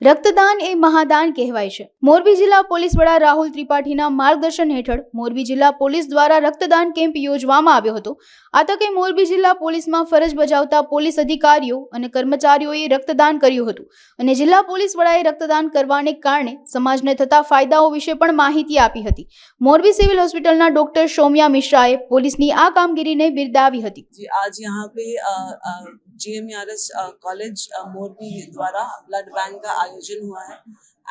રક્તદાન એ મહાદાન કહેવાય છે. મોરબી જિલ્લા પોલીસ વડા રાહુલ ત્રિપાઠીના માર્ગદર્શન હેઠળ મોરબી જિલ્લા પોલીસ દ્વારા રક્તદાન કેમ્પ યોજવામાં આવ્યો હતો. આ તકે મોરબી જિલ્લા પોલીસમાં ફરજ બજાવતા પોલીસ અધિકારીઓ અને કર્મચારીઓએ રક્તદાન કર્યું હતું અને જિલ્લા પોલીસ વડાએ રક્તદાન કરવાને કારણે સમાજને થતા ફાયદાઓ વિશે પણ માહિતી આપી હતી. મોરબી સિવિલ હોસ્પિટલના ડોક્ટર સૌમ્યા મિશ્રાએ પોલીસની આ કામગીરીને બિરદાવી હતી. आज यहाँ पे GMERS कॉलेज मोरबी द्वारा ब्लड बैंक का आयोजन हुआ है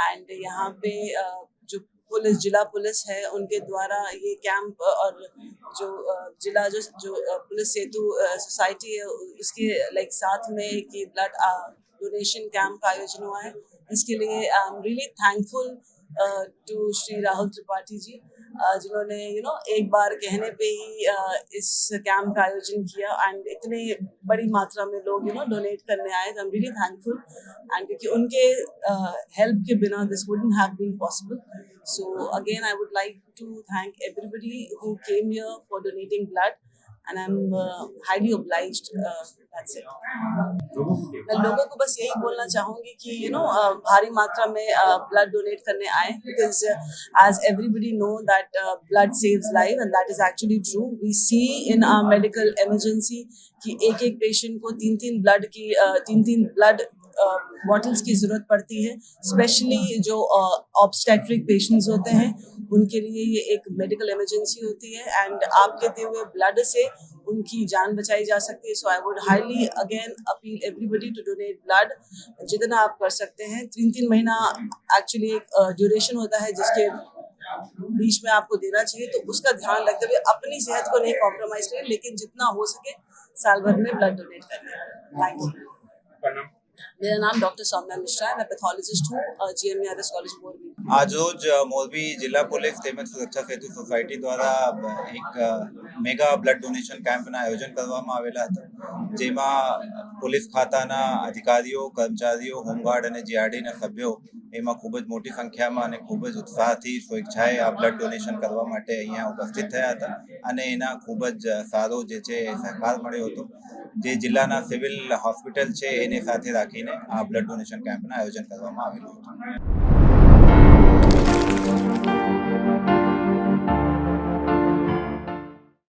एंड यहाँ पे जो पुलिस जिला पुलिस है उनके द्वारा ये कैंप और जो जिला जो पुलिस सेतु सोसाइटी है उसके लाइक साथ में कि ब्लड डोनेशन कैंप का आयोजन हुआ है. इसके लिए I am really thankful to Shri Rahul Tripathi ji जिन्होंने एक बार कहने पे ही इस कैंप का आयोजन किया एंड इतने बड़ी मात्रा में लोग डोनेट करने आए. तो I am really thankful and क्योंकि उनके हेल्प के बिना this wouldn't have been possible. So again I would like to thank everybody who came here for donating blood and I am highly obliged. That's it. मैं लोगों को बस यही बोलना चाहूँगी कि भारी मात्रा में ब्लड डोनेट करने आए because as everybody know that blood saves life and that is actually true. We see in medical emergency कि एक पेशेंट को तीन ब्लड बॉटल्स की ज़रूरत पड़ती है. स्पेशली जो ऑब्स्टेट्रिक पेशेंट्स होते हैं उनके लिए ये एक मेडिकल इमरजेंसी होती है एंड आपके दिए हुए ब्लड से उनकी जान बचाई जा सकती है. So I would highly again appeal everybody to donate blood जितना आप कर सकते हैं. 3 महीना एक्चुअली एक ड्यूरेशन होता है जिसके बीच में आपको देना चाहिए, तो उसका ध्यान रखते हुए अपनी सेहत को नहीं कॉम्प्रोमाइज करें लेकिन जितना हो सके साल भर में ब्लड डोनेट करें. Thank you. मेरा नाम डॉक्टर सौम्या मिश्रा है. मैं पैथोलॉजिस्ट हूँ GMERS कॉलेज मोरबी. આજરોજ મોરબી જિલ્લા પોલીસ તેમજ સુરક્ષા સેતુ સોસાયટી દ્વારા એક મેગા બ્લડ ડોનેશન કેમ્પના આયોજન કરવામાં આવેલા હતા, જેમાં પોલીસ ખાતાના અધિકારીઓ, કર્મચારીઓ, હોમગાર્ડ અને જીઆરડીના સભ્યો એમાં ખૂબ જ મોટી સંખ્યામાં અને ખૂબ જ ઉત્સાહથી સ્વેચ્છાએ આ બ્લડ ડોનેશન કરવા માટે અહીંયા ઉપસ્થિત થયા હતા અને એના ખૂબ જ સારો જે છે સહકાર મળ્યો હતો. જે જિલ્લાના સિવિલ હોસ્પિટલ છે એને સાથે રાખીને આ બ્લડ ડોનેશન કેમ્પનું આયોજન કરવામાં આવેલું હતું.